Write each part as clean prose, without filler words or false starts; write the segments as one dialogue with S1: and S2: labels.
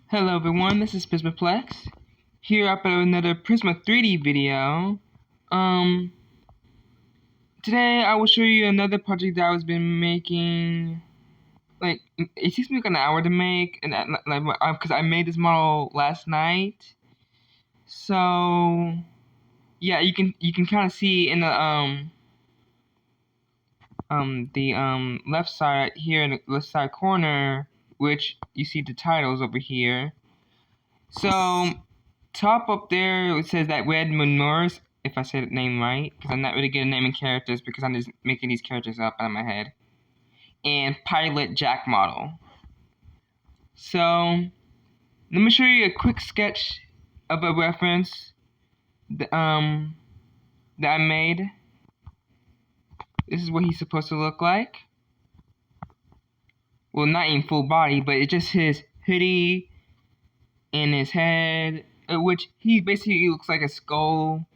S1: Hello everyone, this is Prismaplex. Here up at another Prisma 3D video. Today I will show you another project that I was been making. Like, it takes me like an hour to make, and because I made this model last night. So yeah, you can kind of see in the left side here in the left side corner, which you see the titles over here. So top up there it says that Red Manures, if I said the name right, because I'm not really good at naming characters because I'm just making these characters up out of my head. And Pilot Jack model. So let me show you a quick sketch of a reference that I made. This is what he's supposed to look like. Well, not in full body, but it's just his hoodie and his head, which he basically looks like a skull,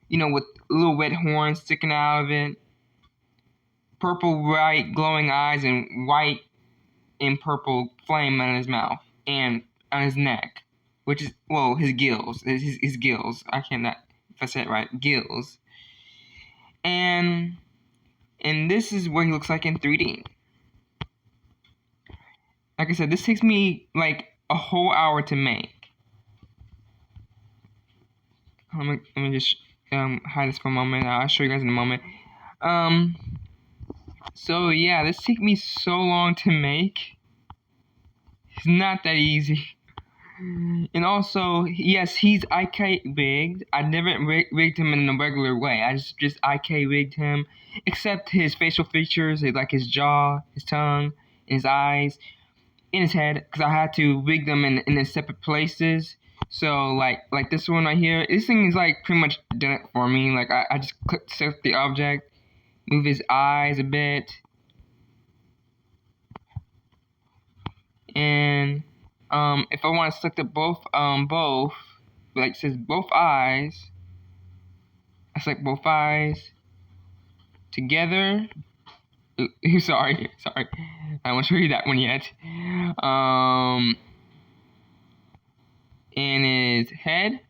S1: you know, with little red horns sticking out of it. Purple, bright, glowing eyes, and white and purple flame on his mouth and on his neck, which is, well, his gills. His gills. I cannot, if I said it right, gills. And this is what he looks like in 3D. Like I said, this takes me like a whole hour to make. Let me just hide this for a moment. I'll show you guys in a moment. So yeah, this took me so long to make. It's not that easy. And also, yes, he's IK rigged. I never rigged him in a regular way. I just IK rigged him, except his facial features, like his jaw, his tongue, his eyes, and his head, because I had to rig them in separate places. So like this one right here, this thing is like pretty much done it for me. Like I just select the object, move his eyes a bit, and if I want to select the both, like it says both eyes, I select both eyes together. Sorry, I won't show you that one yet. And his head,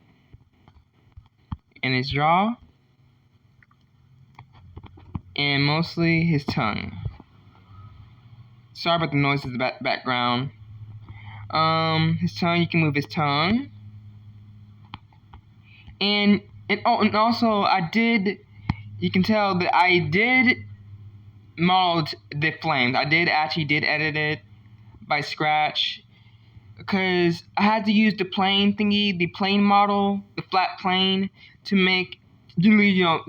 S1: and his jaw, and mostly his tongue. Sorry about the noise in the background. His tongue, you can move his tongue. And also you can tell that I did mold the flames. I actually did edit it by scratch, because I had to use the plane thingy, the plane model, the flat plane, to make, you know,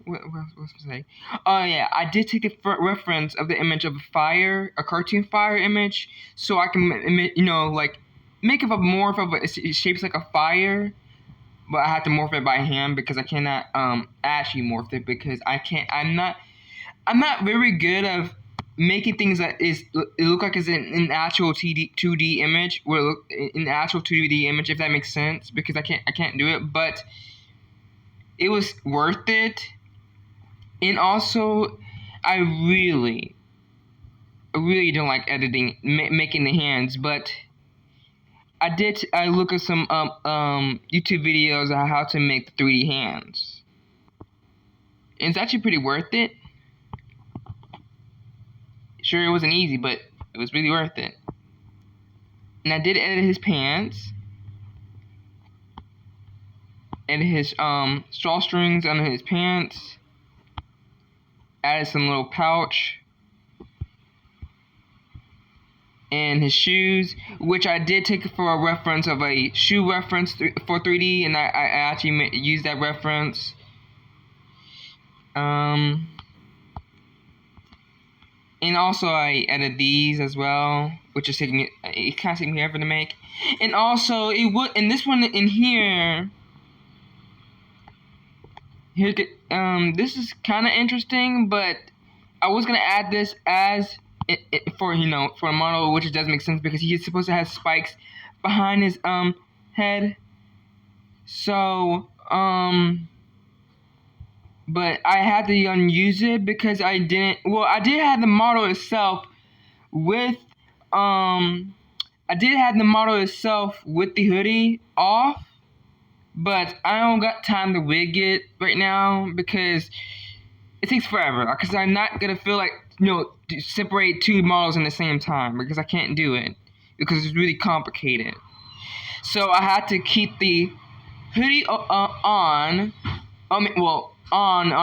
S1: what was I supposed to say? Oh yeah, I did take a reference of the image of a cartoon fire image, so I can, you know, like make up a morph of it shapes like a fire, but I had to morph it by hand because I cannot actually morph it because I'm not very good of making things that it look like it's an actual 2D image, where an actual 2D image, if that makes sense, because I can't do it, but it was worth it. And also, I really don't like editing, making the hands, but I look at some YouTube videos on how to make the 3D hands. And it's actually pretty worth it. Sure, it wasn't easy, but it was really worth it. And I did edit his pants, edit his drawstrings on his pants, added some little pouch, and his shoes, which I did take for a reference of a shoe reference for 3D, and I actually used that reference. And also I edited these as well, which is it kind of took me ever to make. And also and this one in here, this is kind of interesting, but I was gonna add this as for a model, which doesn't make sense because he's supposed to have spikes behind his head. So but I had to unuse it because I didn't. Well, I did have the model itself with I did have the model itself with the hoodie off, but I don't got time to wig it right now because it takes forever. Because I'm not gonna feel like to separate two models in the same time because I can't do it because it's really complicated. So I had to keep the hoodie on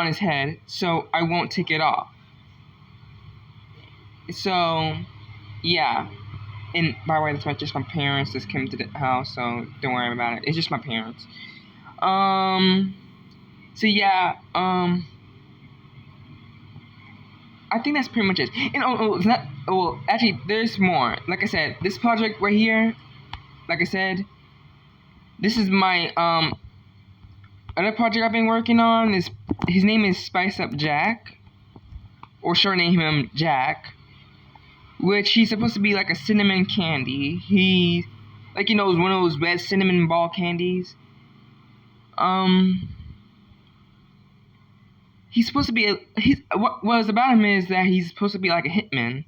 S1: his head, so I won't take it off. So yeah. And by the way, that's just my parents just came to the house, so don't worry about it. It's just my parents. So yeah, I think that's pretty much it. And it's not. Well, actually, there's more. Like I said, this project right here. Like I said, this is my other project I've been working on. His name is Spice Up Jack, or short name him Jack. Which he's supposed to be like a cinnamon candy. He, like one of those red cinnamon ball candies. He's supposed to be what's about him is that he's supposed to be like a hitman.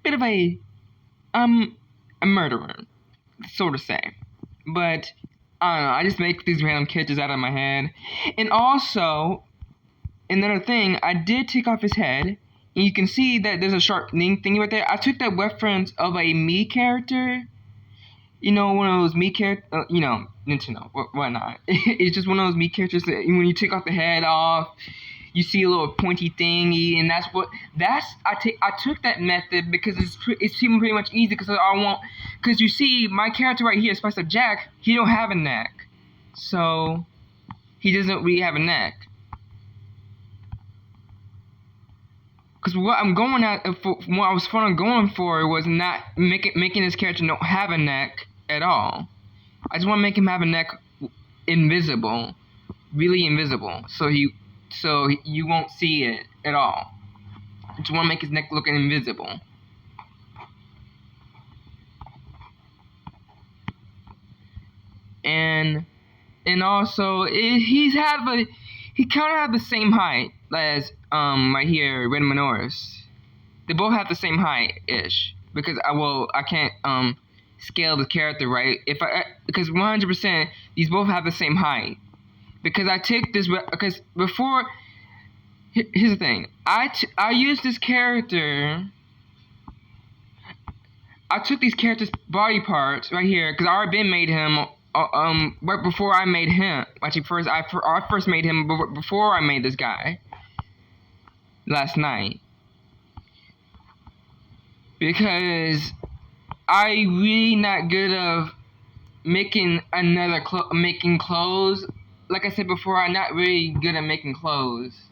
S1: Bit of a murderer, so to say. But I don't know. I just make these random catches out of my head. And also, another thing, I did take off his head. And you can see that there's a sharp thing right there. I took that reference of a Mii character. One of those Mii characters, Nintendo, whatnot. It's just one of those Mii characters that when you take off the head off, you see a little pointy thingy, and I took that method because it's pretty much easy because you see my character right here, Spice Up Jack, he don't have a neck. So, he doesn't really have a neck. Because what I'm going what I was going for was not making this character not have a neck at all. I just want to make him have a neck invisible, really invisible, so you won't see it at all. I just want to make his neck look invisible. And also he kind of have the same height as right here, Red Minoris. They both have the same height-ish. Because I can't scale the character right. Because 100% these both have the same height. Because I took this because before here's the thing. I used this character. I took these characters' body parts right here because I already made him right before I made him. Actually, I first made him before I made this guy. Last night. Because I really not good of making making clothes. Like I said before, I'm not really good at making clothes.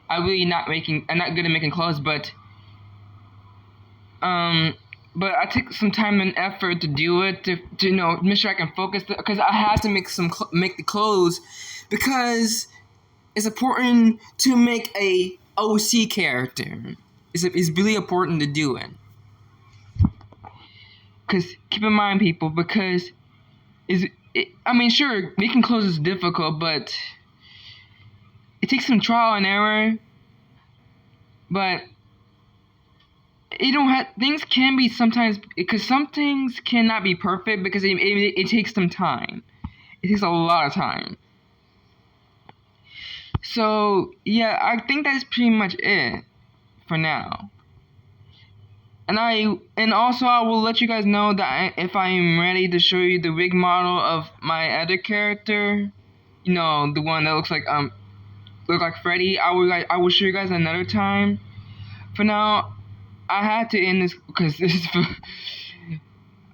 S1: I'm not good at making clothes, but I took some time and effort to do it to make sure I can focus because I had to make the clothes because it's important to make a OC character. It's really important to do it. Because keep in mind, people, because sure, making clothes is difficult, but it takes some trial and error. But things can be sometimes because some things cannot be perfect because it takes some time. It takes a lot of time. So yeah, I think that's pretty much it for now. And also I will let you guys know that if I am ready to show you the rig model of my other character, the one that looks like Freddy. I will show you guys another time. For now, I had to end this because this is.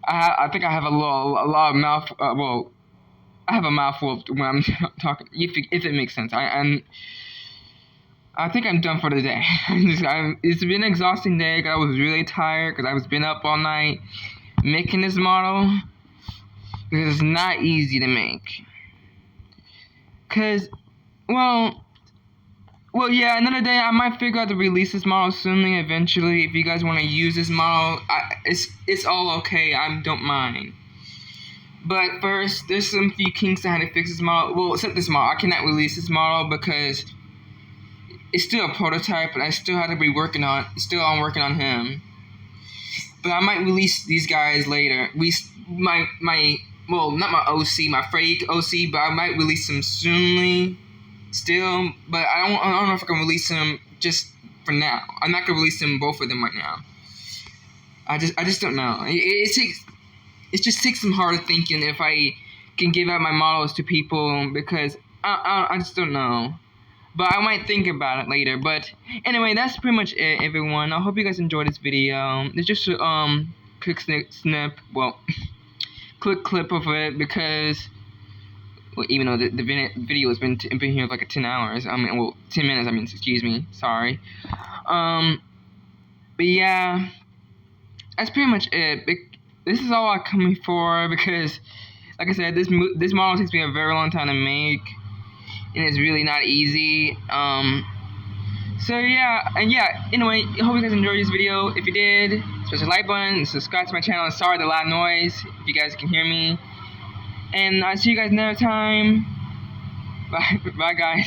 S1: I think I have a lot of mouth. I have a mouthful when I'm talking. If it makes sense, I think I'm done for the day. It's been an exhausting day because I was really tired because I was been up all night making this model. Because it's not easy to make. Because, well, yeah, another day I might figure out to release this model soon eventually. If you guys want to use this model, it's all okay. I don't mind. But first, there's some few kinks I had to fix this model. Well, except this model. I cannot release this model because it's still a prototype, and I still have to be working on. I'm working on him. but I might release these guys later. Well, not my OC, my fake OC, but I might release them soonly. Still, but I don't know if I can release them just for now. I'm not gonna release them, both of them, right now. I just don't know. It just takes some hard thinking if I can give out my models to people, because I just don't know. But I might think about it later. But anyway, that's pretty much it, everyone. I hope you guys enjoyed this video. It's just a quick quick clip of it, because even though the video has been here like 10 hours. 10 minutes. Excuse me. Sorry. But yeah, that's pretty much it. This is all I'm coming for, because, like I said, this model takes me a very long time to make, and it's really not easy. So yeah, anyway, I hope you guys enjoyed this video. If you did, smash the like button and subscribe to my channel. Sorry the loud noise, if you guys can hear me. And I'll see you guys another time. Bye guys.